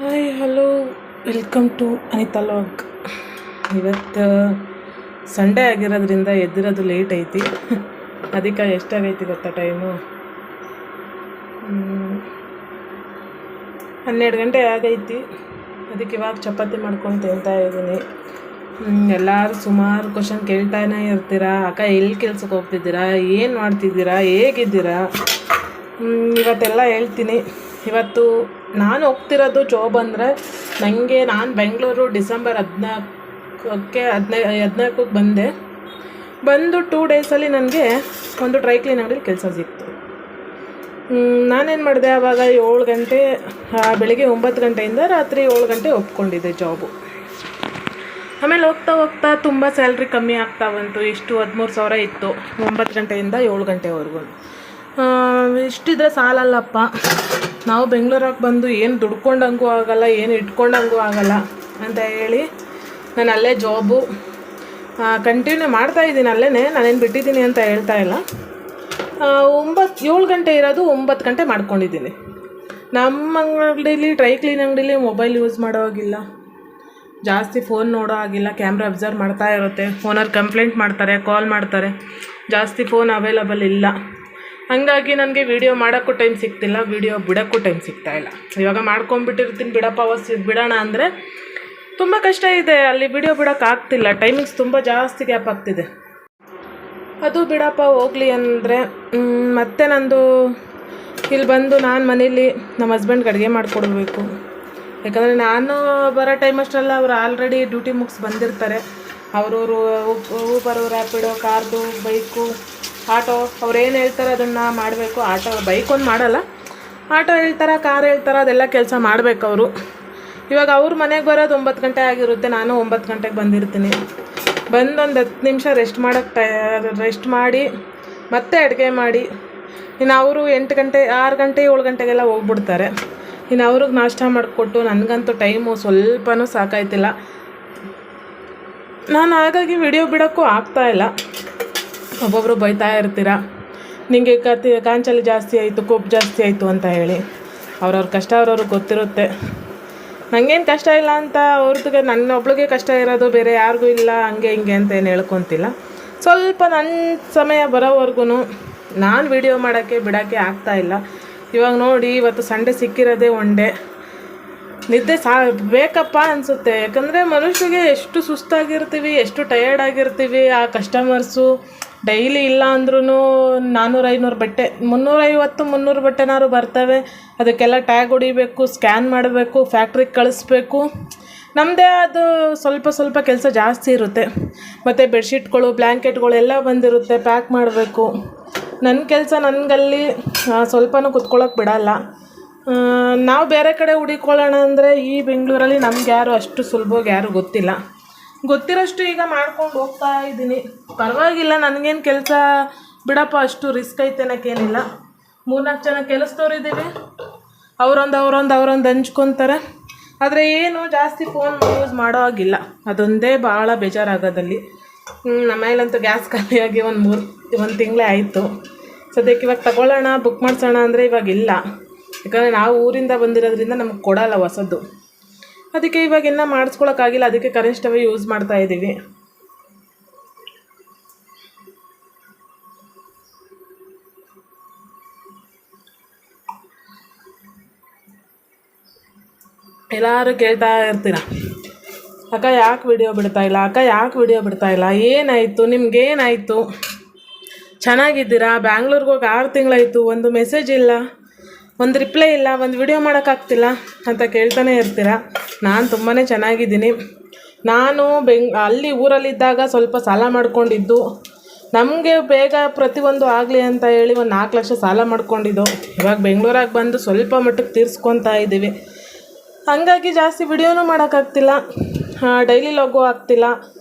Hi hello welcome to Anita log. ಇವತ್ತು Sunday ಆಗಿರೋದ್ರಿಂದ ಎದ್ದಿರೋದು ಲೇಟ್ ಐತಿ. ಅದಕ್ಕೆ ಎಷ್ಟಾಗೈತಿ ಗೊತ್ತಾ ಟೈಮು? 12 ಗಂಟೆ ಆಗೈತಿ. ಅದಕ್ಕೆ ಇವಾಗ ಚಪಾತಿ ಮಾಡ್ಕೊಂಡು ತಿಂತಾ ಇದ್ದೀನಿ. ಎಲ್ಲರೂ ಸುಮಾರು ಕ್ವಶನ್ ಕೇಳ್ತಾನೆ ಇರ್ತೀರಾ, ಅಕ್ಕ ಎಲ್ಲಿ ಕೆಲ್ಸಕ್ಕೆ ಹೋಗ್ತಿದ್ದೀರಾ, ಏನು ಮಾಡ್ತಿದ್ದೀರಾ, ಹೇಗಿದ್ದೀರಾ? ಇವತ್ತೆಲ್ಲ ಹೇಳ್ತೀನಿ. ಇವತ್ತು ನಾನು ಹೋಗ್ತಿರೋದು ಜಾಬ್ ಅಂದರೆ ನಾನು ಬೆಂಗಳೂರು ಡಿಸೆಂಬರ್ 14ಕ್ಕೆ ಬಂದು 2 ಡೇಸಲ್ಲಿ ನನಗೆ ಒಂದು ಡ್ರೈ ಕ್ಲೀನ್ ಅಂಗಡಿಲಿ ಕೆಲಸ ಸಿಕ್ತು. ನಾನೇನು ಮಾಡಿದೆ, ಆವಾಗ 7 ಗಂಟೆ ಬೆಳಿಗ್ಗೆ 9 ಗಂಟೆಯಿಂದ ರಾತ್ರಿ 7 ಗಂಟೆ ಒಪ್ಕೊಂಡಿದ್ದೆ ಜಾಬು. ಆಮೇಲೆ ಹೋಗ್ತಾ ಹೋಗ್ತಾ ತುಂಬ ಸ್ಯಾಲ್ರಿ ಕಮ್ಮಿ ಆಗ್ತಾ ಬಂತು. ಇಷ್ಟು 13,000 ಇತ್ತು 9 ಗಂಟೆಯಿಂದ 7 ಗಂಟೆವರೆಗೂ. ಇಷ್ಟಿದ್ರೆ ಸಾಲಲ್ಲಪ್ಪ, ನಾವು ಬೆಂಗಳೂರಿಗೆ ಬಂದು ಏನು ದುಡ್ಕೊಂಡಂಗೂ ಆಗೋಲ್ಲ, ಏನು ಇಟ್ಕೊಂಡಂಗೂ ಆಗೋಲ್ಲ ಅಂತ ಹೇಳಿ ನಾನು ಅಲ್ಲೇ ಜಾಬು ಕಂಟಿನ್ಯೂ ಮಾಡ್ತಾಯಿದ್ದೀನಿ. ಅಲ್ಲೇ ನಾನೇನು ಬಿಟ್ಟಿದ್ದೀನಿ ಅಂತ ಹೇಳ್ತಾ ಇಲ್ಲ. 7 ಗಂಟೆ ಇರೋದು 9 ಗಂಟೆ ಮಾಡ್ಕೊಂಡಿದ್ದೀನಿ. ನಮ್ಮ ಅಂಗಡೀಲಿ ಡ್ರೈ ಕ್ಲೀನ್ ಅಂಗಡೀಲಿ ಮೊಬೈಲ್ ಯೂಸ್ ಮಾಡೋ ಹಾಗಿಲ್ಲ, ಜಾಸ್ತಿ ಫೋನ್ ನೋಡೋ ಆಗಿಲ್ಲ. ಕ್ಯಾಮ್ರಾ ಅಬ್ಸರ್ವ್ ಮಾಡ್ತಾ ಇರುತ್ತೆ, ಫೋನಲ್ಲಿ ಕಂಪ್ಲೇಂಟ್ ಮಾಡ್ತಾರೆ, ಕಾಲ್ ಮಾಡ್ತಾರೆ, ಜಾಸ್ತಿ ಫೋನ್ ಅವೈಲಬಲ್ ಇಲ್ಲ. ಹಾಗಾಗಿ ನನಗೆ ವೀಡಿಯೋ ಮಾಡೋಕ್ಕೂ ಟೈಮ್ ಸಿಗ್ತಿಲ್ಲ, ವೀಡಿಯೋ ಬಿಡೋಕ್ಕೂ ಟೈಮ್ ಸಿಗ್ತಾಯಿಲ್ಲ. ಇವಾಗ ಮಾಡ್ಕೊಂಬಿಟ್ಟಿರ್ತೀನಿ, ಬಿಡಪ್ಪ ಬಿಡೋಣ ಅಂದರೆ ತುಂಬ ಕಷ್ಟ ಇದೆ. ಅಲ್ಲಿ ವೀಡಿಯೋ ಬಿಡೋಕ್ಕಾಗ್ತಿಲ್ಲ, ಟೈಮಿಂಗ್ಸ್ ತುಂಬ ಜಾಸ್ತಿ ಗ್ಯಾಪ್ ಆಗ್ತಿದೆ. ಅದು ಬಿಡಪ್ಪ ಹೋಗಲಿ ಅಂದರೆ ಮತ್ತೆ ನಂದು ಇಲ್ಲಿ ಬಂದು ನಾನು ಮನೇಲಿ ನಮ್ಮ ಹಸ್ಬೆಂಡ್ಗೆ ಅಡುಗೆ ಮಾಡಿಕೊಡ್ಬೇಕು. ಯಾಕಂದರೆ ನಾನು ಬರೋ ಟೈಮ್ ಅಷ್ಟೆಲ್ಲ ಅವರು ಆಲ್ರೆಡಿ ಡ್ಯೂಟಿ ಮುಗಿಸ್ ಬಂದಿರ್ತಾರೆ. ಅವರವರು ಊಬರು, ರ್ಯಾಪಿಡೋ, ಕಾರ್ದು, ಬೈಕು, ಆಟೋ, ಅವ್ರು ಏನು ಹೇಳ್ತಾರೆ ಅದನ್ನು ಮಾಡಬೇಕು. ಬೈಕೊಂದು ಮಾಡಲ್ಲ, ಆಟೋ ಹೇಳ್ತಾರೆ, ಕಾರ್ ಹೇಳ್ತಾರೆ, ಅದೆಲ್ಲ ಕೆಲಸ ಮಾಡಬೇಕು ಅವರು. ಇವಾಗ ಅವ್ರ ಮನೆಗೆ ಬರೋದು 9 ಗಂಟೆ ಆಗಿರುತ್ತೆ, ನಾನು 9 ಗಂಟೆಗೆ ಬಂದಿರ್ತೀನಿ. ಬಂದೊಂದು 10 ನಿಮಿಷ ರೆಸ್ಟ್ ಮಾಡಿ ಮತ್ತೆ ಅಡುಗೆ ಮಾಡಿ, ಇನ್ನು ಅವರು 8 ಗಂಟೆ 6 ಗಂಟೆ 7 ಗಂಟೆಗೆಲ್ಲ ಹೋಗ್ಬಿಡ್ತಾರೆ. ಇನ್ನು ಅವ್ರಿಗೆ ನಾಷ್ಟ ಮಾಡಿಕೊಟ್ಟು ನನಗಂತೂ ಟೈಮು ಸ್ವಲ್ಪನೂ ಸಾಕಾಯ್ತಿಲ್ಲ. ನಾನು ಹಾಗಾಗಿ ವಿಡಿಯೋ ಬಿಡೋಕ್ಕೂ ಆಗ್ತಾಯಿಲ್ಲ. ಒಬ್ಬೊಬ್ಬರು ಬೈತಾ ಇರ್ತೀರ, ನಿಮಗೆ ಕಾಂಚಲಿ ಜಾಸ್ತಿ ಆಯಿತು, ಕೊಬ್ಬು ಜಾಸ್ತಿ ಆಯಿತು ಅಂತ ಹೇಳಿ. ಅವ್ರವ್ರ ಕಷ್ಟ ಅವ್ರವ್ರಿಗೆ ಗೊತ್ತಿರುತ್ತೆ. ನನಗೇನು ಕಷ್ಟ ಇಲ್ಲ ಅಂತ ಅವ್ರದ್ದು, ನನ್ನ ಒಬ್ಳಿಗೆ ಕಷ್ಟ ಇರೋದು, ಬೇರೆ ಯಾರಿಗೂ ಇಲ್ಲ ಹಂಗೆ ಹಿಂಗೆ ಅಂತ ಏನು ಹೇಳ್ಕೊತಿಲ್ಲ. ಸ್ವಲ್ಪ ನನ್ನ ಸಮಯ ಬರೋವರೆಗೂ ನಾನು ವೀಡಿಯೋ ಮಾಡೋಕ್ಕೆ ಬಿಡೋಕ್ಕೆ ಆಗ್ತಾಯಿಲ್ಲ. ಇವಾಗ ನೋಡಿ, ಇವತ್ತು ಸಂಡೇ ಸಿಕ್ಕಿರೋದೇ 1 ಡೇ. ನಿದ್ದೆ ಬೇಕಪ್ಪ ಅನಿಸುತ್ತೆ. ಯಾಕಂದರೆ ಮನುಷ್ಯರಿಗೆ ಎಷ್ಟು ಸುಸ್ತಾಗಿರ್ತೀವಿ, ಎಷ್ಟು ಟಯರ್ಡ್ ಆಗಿರ್ತೀವಿ. ಆ ಕಸ್ಟಮರ್ಸು ಡೈಲಿ ಇಲ್ಲ ಅಂದ್ರೂ 400-500 ಬಟ್ಟೆ, 350-300 ಬಟ್ಟೆನಾದ್ರು ಬರ್ತವೆ. ಅದಕ್ಕೆಲ್ಲ ಟ್ಯಾಗ್ ಹೊಡಿಬೇಕು, ಸ್ಕ್ಯಾನ್ ಮಾಡಬೇಕು, ಫ್ಯಾಕ್ಟ್ರಿಗೆ ಕಳಿಸ್ಬೇಕು. ನಮ್ಮದೇ ಅದು ಸ್ವಲ್ಪ ಕೆಲಸ ಜಾಸ್ತಿ ಇರುತ್ತೆ. ಮತ್ತು ಬೆಡ್ಶೀಟ್ಗಳು, ಬ್ಲ್ಯಾಂಕೆಟ್ಗಳು ಎಲ್ಲ ಬಂದಿರುತ್ತೆ, ಪ್ಯಾಕ್ ಮಾಡಬೇಕು. ನನ್ನ ಕೆಲಸ ನನಗಲ್ಲಿ ಸ್ವಲ್ಪನೂ ಕುತ್ಕೊಳ್ಳೋಕೆ ಬಿಡಲ್ಲ. ನಾವು ಬೇರೆ ಕಡೆ ಹುಡುಕೊಳ್ಳೋಣ ಅಂದರೆ ಈ ಬೆಂಗಳೂರಲ್ಲಿ ನಮ್ಗೆ ಯಾರು ಅಷ್ಟು ಸುಲಭವಾಗಿ ಯಾರು ಗೊತ್ತಿರೋಷ್ಟು ಈಗ ಮಾಡ್ಕೊಂಡು ಹೋಗ್ತಾ ಇದ್ದೀನಿ. ಪರವಾಗಿಲ್ಲ, ನನಗೇನು ಕೆಲಸ ಬಿಡಪ್ಪ, ಅಷ್ಟು ರಿಸ್ಕ್ ಐತೆ ಅನ್ನೋಕ್ಕೇನಿಲ್ಲ. 3-4 ಜನ ಕೆಲಸದವ್ರು ಇದ್ದೀವಿ, ಅವರೊಂದು ಹಂಚ್ಕೊತಾರೆ. ಆದರೆ ಏನು ಜಾಸ್ತಿ ಫೋನ್ ಯೂಸ್ ಮಾಡೋ ಹಾಗಿಲ್ಲ, ಅದೊಂದೇ ಭಾಳ ಬೇಜಾರಾಗೋದಲ್ಲಿ. ನಮ್ಮನೇಲಂತೂ ಗ್ಯಾಸ್ ಖಾಲಿಯಾಗಿ ಒಂದು ತಿಂಗಳೇ ಆಯಿತು. ಸದ್ಯಕ್ಕೆ ಇವಾಗ ತಗೊಳ್ಳೋಣ, ಬುಕ್ ಮಾಡಿಸೋಣ ಅಂದರೆ ಇವಾಗಿಲ್ಲ. ಯಾಕಂದರೆ ನಾವು ಊರಿಂದ ಬಂದಿರೋದ್ರಿಂದ ನಮಗೆ ಕೊಡೋಲ್ಲ ಹೊಸದು. ಅದಕ್ಕೆ ಇವಾಗ ಇನ್ನೂ ಮಾಡಿಸ್ಕೊಳಕ್ಕಾಗಿಲ್ಲ. ಅದಕ್ಕೆ ಕರೆಂಟ್ ಸ್ಟವ್ ಯೂಸ್ ಮಾಡ್ತಾಯಿದ್ದೀವಿ. ಎಲ್ಲರೂ ಕೇಳ್ತಾ ಇರ್ತೀರ, ಅಕ್ಕ ಯಾಕೆ ವಿಡಿಯೋ ಬಿಡ್ತಾಯಿಲ್ಲ, ಏನಾಯಿತು, ನಿಮ್ಗೇನಾಯಿತು, ಚೆನ್ನಾಗಿದ್ದೀರಾ, ಬ್ಯಾಂಗ್ಳೂರ್ಗೆ ಹೋಗಿ 6 ತಿಂಗಳಾಯಿತು, ಒಂದು ಮೆಸೇಜ್ ಇಲ್ಲ, ಒಂದು ರಿಪ್ಲೈ ಇಲ್ಲ, ಒಂದು ವಿಡಿಯೋ ಮಾಡೋಕ್ಕಾಗ್ತಿಲ್ಲ ಅಂತ ಕೇಳ್ತಾನೆ ಇರ್ತೀರ. ನಾನು ತುಂಬಾ ಚೆನ್ನಾಗಿದ್ದೀನಿ. ನಾನು ಅಲ್ಲಿ ಊರಲ್ಲಿದ್ದಾಗ ಸ್ವಲ್ಪ ಸಾಲ ಮಾಡ್ಕೊಂಡಿದ್ದು, ನಮಗೆ ಬೇಗ ಪ್ರತಿಯೊಂದು ಆಗಲಿ ಅಂತ ಹೇಳಿ 1 4 ಲಕ್ಷ ಸಾಲ ಮಾಡ್ಕೊಂಡಿದ್ದು. ಇವಾಗ ಬೆಂಗಳೂರಾಗ ಬಂದು ಸ್ವಲ್ಪ ಮಟ್ಟಕ್ಕೆ ತೀರಿಸ್ಕೊತಾ ಇದ್ದೀವಿ. ಹಾಗಾಗಿ ಜಾಸ್ತಿ ವಿಡಿಯೋನೂ ಮಾಡೋಕ್ಕಾಗ್ತಿಲ್ಲ, ಡೈಲಿ ಲಾಗೂ ಆಗ್ತಿಲ್ಲ,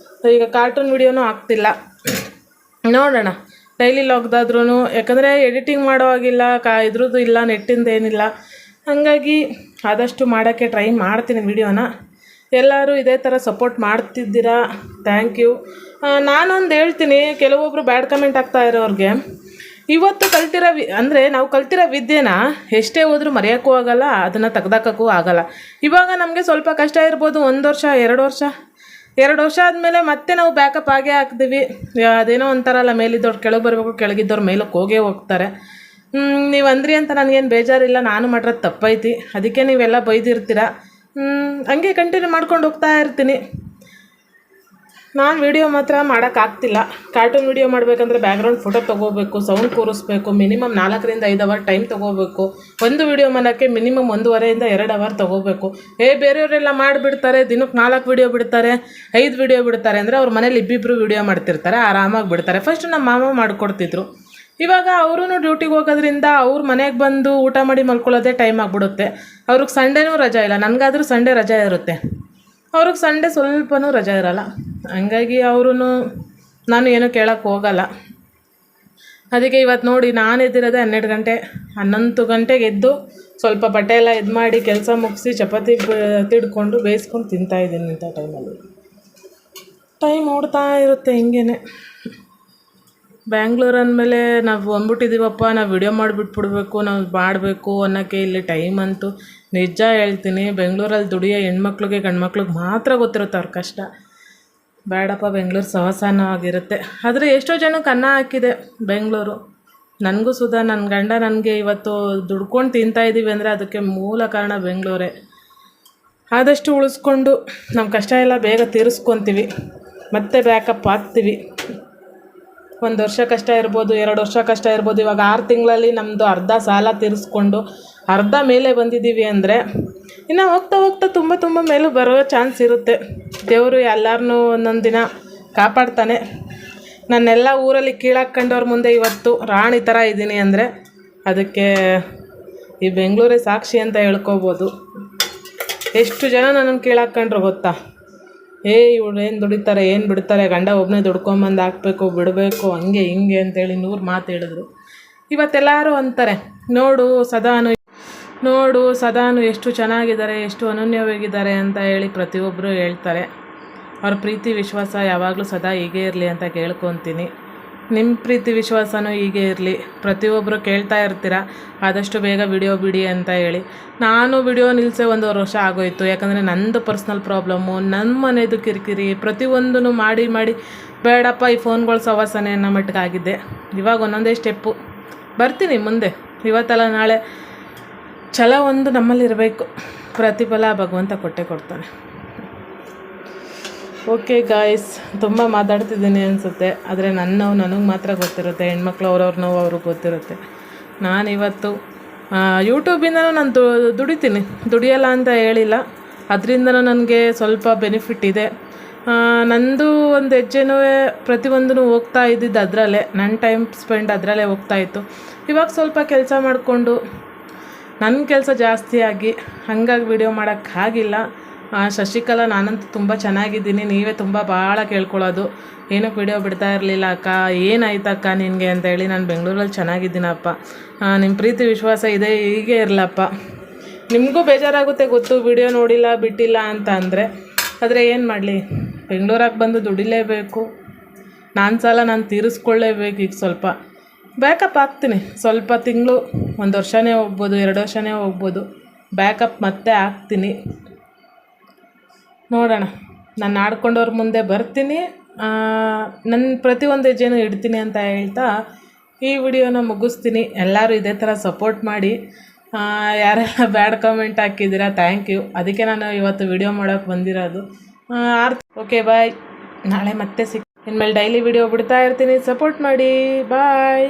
ಈಗ ಕಾರ್ಟೂನ್ ವಿಡಿಯೋನೂ ಆಗ್ತಿಲ್ಲ. ನೋಡೋಣ ಡೈಲಿ ಲಾಗ್ದಾದ್ರೂ, ಯಾಕಂದರೆ ಎಡಿಟಿಂಗ್ ಮಾಡೋ ಆಗಿಲ್ಲ, ಇದ್ರದ್ದು ಇಲ್ಲ, ನೆಟ್ಟಿಂದ ಏನಿಲ್ಲ. ಹಾಗಾಗಿ ಆದಷ್ಟು ಮಾಡೋಕ್ಕೆ ಟ್ರೈ ಮಾಡ್ತೀನಿ ವಿಡಿಯೋನ. ಎಲ್ಲರೂ ಇದೇ ಥರ ಸಪೋರ್ಟ್ ಮಾಡ್ತಿದ್ದೀರಾ, ಥ್ಯಾಂಕ್ ಯು. ನಾನೊಂದು ಹೇಳ್ತೀನಿ, ಕೆಲವೊಬ್ಬರು ಬ್ಯಾಡ್ ಕಮೆಂಟ್ ಆಗ್ತಾ ಇರೋರಿಗೆ, ಇವತ್ತು ಕಲ್ತಿರೋ ಅಂದರೆ ನಾವು ಕಲ್ತಿರೋ ವಿದ್ಯೆನ ಎಷ್ಟೇ ಹೋದ್ರೂ ಮರೆಯೋಕ್ಕೂ ಆಗಲ್ಲ, ಅದನ್ನು ತೆಗ್ದಾಕಕ್ಕೂ ಆಗಲ್ಲ. ಇವಾಗ ನಮಗೆ ಸ್ವಲ್ಪ ಕಷ್ಟ ಇರ್ಬೋದು, 1 ವರ್ಷ 2 ವರ್ಷ ಆದಮೇಲೆ ಮತ್ತೆ ನಾವು ಬ್ಯಾಕಪ್ ಆಗೇ ಹಾಕ್ತೀವಿ. ಅದೇನೋ ಒಂಥರಲ್ಲ, ಮೇಲಿದ್ದವ್ರು ಕೆಳಗೆ ಬರಬೇಕು, ಕೆಳಗಿದ್ದವ್ರು ಮೇಲಕ್ಕೆ ಹೋಗೇ ಹೋಗ್ತಾರೆ. ನೀವು ಅಂದ್ರಿ ಅಂತ ನನಗೇನು ಬೇಜಾರಿಲ್ಲ, ನಾನು ಮಾಡಿರೋದು ತಪ್ಪೈತಿ, ಅದಕ್ಕೆ ನೀವೆಲ್ಲ ಬೈದಿರ್ತೀರ. ಹಂಗೆ ಕಂಟಿನ್ಯೂ ಮಾಡ್ಕೊಂಡು ಹೋಗ್ತಾ ಇರ್ತೀನಿ. ನಾನು ವೀಡಿಯೋ ಮಾತ್ರ ಮಾಡೋಕ್ಕಾಗ್ತಿಲ್ಲ. ಕಾರ್ಟೂನ್ ವೀಡಿಯೋ ಮಾಡಬೇಕಂದ್ರೆ ಬ್ಯಾಕ್ಗ್ರೌಂಡ್ ಫೋಟೋ ತೊಗೋಬೇಕು, ಸೌಂಡ್ ಕೂರಿಸ್ಬೇಕು, ಮಿನಿಮಮ್ 4ರಿಂದ 5 ಅವರ್ ಟೈಮ್ ತೊಗೋಬೇಕು. ಒಂದು ವೀಡಿಯೋ ಮಾಡೋಕ್ಕೆ ಮಿನಿಮಮ್ 1.5ರಿಂದ 2 ಅವರ್ ತೊಗೋಬೇಕು. ಬೇರೆಯವರೆಲ್ಲ ಮಾಡಿಬಿಡ್ತಾರೆ, ದಿನಕ್ಕೆ 4 ವೀಡಿಯೋ ಬಿಡ್ತಾರೆ, 5 ವೀಡಿಯೋ ಬಿಡ್ತಾರೆ ಅಂದರೆ ಅವ್ರ ಮನೇಲಿ ಇಬ್ಬಿಬ್ಬರು ವೀಡಿಯೋ ಮಾಡ್ತಿರ್ತಾರೆ, ಆರಾಮಾಗಿ ಬಿಡ್ತಾರೆ. ಫಸ್ಟ್ ನಮ್ಮ ಮಾಮ ಮಾಡಿಕೊಡ್ತಿದ್ರು. ಇವಾಗ ಅವರೂ ಡ್ಯೂಟಿಗೆ ಹೋಗೋದ್ರಿಂದ ಅವ್ರ ಮನೆಗೆ ಬಂದು ಊಟ ಮಾಡಿ ಮಲ್ಕೊಳ್ಳೋದೇ ಟೈಮ್ ಆಗಿಬಿಡುತ್ತೆ. ಅವ್ರಿಗೆ ಸಂಡೇನೂ ರಜಾ ಇಲ್ಲ, ನನಗಾದರೂ ಸಂಡೇ ರಜಾ ಇರುತ್ತೆ, ಅವ್ರಿಗೆ ಸಂಡೇ ಸ್ವಲ್ಪನೂ ರಜಾ ಇರೋಲ್ಲ. ಹಂಗಾಗಿ ಅವರು ನಾನು ಏನೂ ಕೇಳೋಕ್ಕೆ ಹೋಗಲ್ಲ. ಅದಕ್ಕೆ ಇವತ್ತು ನೋಡಿ, ನಾನು ಎದ್ದಿರೋದೇ 12 ಗಂಟೆ, 11 ಗಂಟೆಗೆ ಎದ್ದು ಸ್ವಲ್ಪ ಬಟ್ಟೆ ಎಲ್ಲ ಇದು ಮಾಡಿ ಕೆಲಸ ಮುಗಿಸಿ ಚಪಾತಿ ತಿಡ್ಕೊಂಡು ಬೇಯಿಸ್ಕೊಂಡು ತಿಂತಾಯಿದ್ದೀನಿ. ಇಂಥ ಟೈಮಲ್ಲಿ ಟೈಮ್ ಓಡ್ತಾ ಇರುತ್ತೆ ಹಿಂಗೇ. ಬ್ಯಾಂಗ್ಳೂರು ಅಂದಮೇಲೆ ನಾವು ಅಂದ್ಬಿಟ್ಟಿದ್ದೀವಪ್ಪ, ನಾವು ವಿಡಿಯೋ ಮಾಡಿಬಿಟ್ಬಿಡ್ಬೇಕು, ನಾವು ಮಾಡಬೇಕು ಅನ್ನೋಕ್ಕೆ ಇಲ್ಲಿ ಟೈಮ್ ಅಂತೂ ನಿಜ ಹೇಳ್ತೀನಿ. ಬೆಂಗಳೂರಲ್ಲಿ ದುಡಿಯೋ ಹೆಣ್ಮಕ್ಳಿಗೆ ಗಂಡ್ಮಕ್ಳಿಗೆ ಮಾತ್ರ ಗೊತ್ತಿರುತ್ತೆ ಅವ್ರ ಕಷ್ಟ. ಬೇಡಪ್ಪ, ಬೆಂಗಳೂರು ಸಹಸಾನ ಆಗಿರುತ್ತೆ. ಆದರೆ ಎಷ್ಟೋ ಜನಕ್ಕೆ ಅನ್ನ ಹಾಕಿದೆ ಬೆಂಗಳೂರು. ನನಗೂ ಸುಧಾ, ನನ್ನ ಗಂಡ ನನಗೆ ಇವತ್ತು ದುಡ್ಕೊಂಡು ತಿಂತಾಯಿದ್ದೀವಿ ಅಂದರೆ ಅದಕ್ಕೆ ಮೂಲ ಕಾರಣ ಬೆಂಗಳೂರೇ. ಆದಷ್ಟು ಉಳಿಸ್ಕೊಂಡು ನಮ್ಮ ಕಷ್ಟ ಎಲ್ಲ ಬೇಗ ತೀರಿಸ್ಕೊತೀವಿ, ಮತ್ತೆ ಬ್ಯಾಕಪ್ ಆಗ್ತೀವಿ. 1 ವರ್ಷ ಕಷ್ಟ ಇರ್ಬೋದು, 2 ವರ್ಷ ಕಷ್ಟ ಇರ್ಬೋದು. ಇವಾಗ 6 ತಿಂಗಳಲ್ಲಿ ನಮ್ಮದು ಅರ್ಧ ಸಾಲ ತೀರಿಸ್ಕೊಂಡು ಅರ್ಧ ಮೇಲೆ ಬಂದಿದ್ದೀವಿ ಅಂದರೆ ಇನ್ನು ಹೋಗ್ತಾ ಹೋಗ್ತಾ ತುಂಬ ಮೇಲೂ ಬರೋ ಚಾನ್ಸ್ ಇರುತ್ತೆ. ದೇವರು ಎಲ್ಲರನ್ನೂ ಒಂದೊಂದು ದಿನ ಕಾಪಾಡ್ತಾನೆ. ನನ್ನೆಲ್ಲ ಊರಲ್ಲಿ ಕೀಳಾಕ್ಕೊಂಡವ್ರ ಮುಂದೆ ಇವತ್ತು ರಾಣಿ ಥರ ಇದ್ದೀನಿ ಅಂದರೆ ಅದಕ್ಕೆ ಈ ಬೆಂಗಳೂರೇ ಸಾಕ್ಷಿ ಅಂತ ಹೇಳ್ಕೊಬೋದು. ಎಷ್ಟು ಜನ ನನ್ನನ್ನು ಕೀಳಾಕ್ಕೊಂಡ್ರು ಗೊತ್ತಾ? ಇವ್ರು ಏನು ದುಡಿತಾರೆ, ಏನು ಬಿಡ್ತಾರೆ, ಗಂಡ ಒಬ್ಬನೇ ದುಡ್ಕೊಂಬಂದು ಹಾಕಬೇಕು, ಬಿಡಬೇಕು, ಹಂಗೆ ಹಿಂಗೆ ಅಂತೇಳಿ 100 ಮಾತು ಹೇಳಿದ್ರು. ಇವತ್ತೆಲ್ಲರೂ ಅಂತಾರೆ, ನೋಡು ಸದಾನು ಎಷ್ಟು ಚೆನ್ನಾಗಿದ್ದಾರೆ, ಎಷ್ಟು ಅನನ್ಯವಾಗಿದ್ದಾರೆ ಅಂತ ಹೇಳಿ ಪ್ರತಿಯೊಬ್ಬರು ಹೇಳ್ತಾರೆ. ಅವ್ರ ಪ್ರೀತಿ ವಿಶ್ವಾಸ ಯಾವಾಗಲೂ ಸದಾ ಹೀಗೆ ಇರಲಿ ಅಂತ ಕೇಳ್ಕೊತೀನಿ. ನಿಮ್ಮ ಪ್ರೀತಿ ವಿಶ್ವಾಸನೂ ಹೀಗೆ ಇರಲಿ. ಪ್ರತಿಯೊಬ್ಬರು ಕೇಳ್ತಾ ಇರ್ತೀರ ಆದಷ್ಟು ಬೇಗ ವಿಡಿಯೋ ಬಿಡಿ ಅಂತ ಹೇಳಿ. ನಾನು ವಿಡಿಯೋ ನಿಲ್ಲಿಸೇ 1 ವರ್ಷ ಆಗೋಯ್ತು. ಯಾಕಂದರೆ ನಂದು ಪರ್ಸ್ನಲ್ ಪ್ರಾಬ್ಲಮ್ಮು, ನನ್ನ ಮನೆಯದು ಕಿರಿಕಿರಿ, ಪ್ರತಿಯೊಂದೂ ಮಾಡಿ ಬೇಡಪ್ಪ ಈ ಫೋನ್ಗಳು ಸವಾಸನೆ ಅನ್ನೋ ಮಟ್ಟಿಗಾಗಿದ್ದೆ. ಇವಾಗ ಒಂದೊಂದೇ ಸ್ಟೆಪ್ಪು ಬರ್ತೀನಿ ಮುಂದೆ. ಇವತ್ತಲ್ಲ ನಾಳೆ ಛಲ ಒಂದು ನಮ್ಮಲ್ಲಿರಬೇಕು, ಪ್ರತಿಫಲ ಭಗವಂತ ಕೊಟ್ಟೇ ಕೊಡ್ತಾನೆ. ಓಕೆ ಗಾಯ್ಸ್, ತುಂಬ ಮಾತಾಡ್ತಿದ್ದೀನಿ ಅನಿಸುತ್ತೆ. ಆದರೆ ನನಗೆ ಮಾತ್ರ ಗೊತ್ತಿರುತ್ತೆ. ಹೆಣ್ಮಕ್ಳು ಅವ್ರವ್ರ ನೋವು ಅವ್ರಿಗೆ ಗೊತ್ತಿರುತ್ತೆ. ನಾನಿವತ್ತು ಯೂಟ್ಯೂಬಿಂದನೂ ನಾನು ದುಡಿತೀನಿ, ದುಡಿಯಲ್ಲ ಅಂತ ಹೇಳಿಲ್ಲ. ಅದರಿಂದನೂ ನನಗೆ ಸ್ವಲ್ಪ ಬೆನಿಫಿಟ್ ಇದೆ. ನಂದು ಒಂದು ಹೆಜ್ಜೆನೂ ಪ್ರತಿಯೊಂದೂ ಹೋಗ್ತಾ ಇದ್ದಿದ್ದು ಅದರಲ್ಲೇ, ನನ್ನ ಟೈಮ್ ಸ್ಪೆಂಡ್ ಅದರಲ್ಲೇ ಹೋಗ್ತಾಯಿತ್ತು. ಇವಾಗ ಸ್ವಲ್ಪ ಕೆಲಸ ಮಾಡಿಕೊಂಡು ನನ್ನ ಕೆಲಸ ಜಾಸ್ತಿ ಆಗಿ ಹಾಗಾಗಿ ವಿಡಿಯೋ ಮಾಡೋಕ್ಕಾಗಿಲ್ಲ. ಶಶಿಕಲಾ, ನಾನಂತೂ ತುಂಬ ಚೆನ್ನಾಗಿದ್ದೀನಿ, ನೀವೇ ಭಾಳ ಕೇಳ್ಕೊಳ್ಳೋದು, ಏನಕ್ಕೆ ವಿಡಿಯೋ ಬಿಡ್ತಾ ಇರಲಿಲ್ಲ ಅಕ್ಕ, ಏನಾಯ್ತಕ್ಕ ನಿನಗೆ ಅಂತೇಳಿ. ನಾನು ಬೆಂಗಳೂರಲ್ಲಿ ಚೆನ್ನಾಗಿದ್ದೀನಪ್ಪ, ನಿಮ್ಮ ಪ್ರೀತಿ ವಿಶ್ವಾಸ ಇದೆ, ಹೀಗೆ ಇರಲಪ್ಪ. ನಿಮಗೂ ಬೇಜಾರಾಗುತ್ತೆ ಗೊತ್ತು, ವಿಡಿಯೋ ನೋಡಿಲ್ಲ ಬಿಟ್ಟಿಲ್ಲ ಅಂತ ಅಂದರೆ. ಆದರೆ ಏನು ಮಾಡಲಿ, ಬೆಂಗಳೂರಾಗೆ ಬಂದು ದುಡಿಲೇಬೇಕು, ಸಾಲ ನಾನು ತೀರಿಸ್ಕೊಳ್ಳೇಬೇಕು. ಈಗ ಸ್ವಲ್ಪ ಬ್ಯಾಕಪ್ ಆಗ್ತೀನಿ, ಸ್ವಲ್ಪ ತಿಂಗಳು, 1 ವರ್ಷನೇ ಹೋಗ್ಬೋದು, 2 ವರ್ಷನೇ ಹೋಗ್ಬೋದು, ಬ್ಯಾಕಪ್ ಮತ್ತೆ ಆಗ್ತೀನಿ. ನೋಡೋಣ, ನಾನು ಆಡ್ಕೊಂಡವ್ರ ಮುಂದೆ ಬರ್ತೀನಿ, ನನ್ನ ಪ್ರತಿಯೊಂದು ಹೆಜ್ಜೆನೂ ಇಡ್ತೀನಿ ಅಂತ ಹೇಳ್ತಾ ಈ ವಿಡಿಯೋನ ಮುಗಿಸ್ತೀನಿ. ಎಲ್ಲರೂ ಇದೇ ಥರ ಸಪೋರ್ಟ್ ಮಾಡಿ. ಯಾರೆಲ್ಲ ಬ್ಯಾಡ್ ಕಮೆಂಟ್ ಹಾಕಿದ್ದೀರಾ, ಥ್ಯಾಂಕ್ ಯು. ಅದಕ್ಕೆ ನಾನು ಇವತ್ತು ವಿಡಿಯೋ ಮಾಡೋಕ್ಕೆ ಬಂದಿರೋದು. ಓಕೆ ಬಾಯ್, ನಾಳೆ ಮತ್ತೆ ಇನ್ಮೇಲೆ ಡೈಲಿ ವಿಡಿಯೋ ಬಿಡ್ತಾ ಇರ್ತೀನಿ, ಸಪೋರ್ಟ್ ಮಾಡಿ. ಬಾಯ್.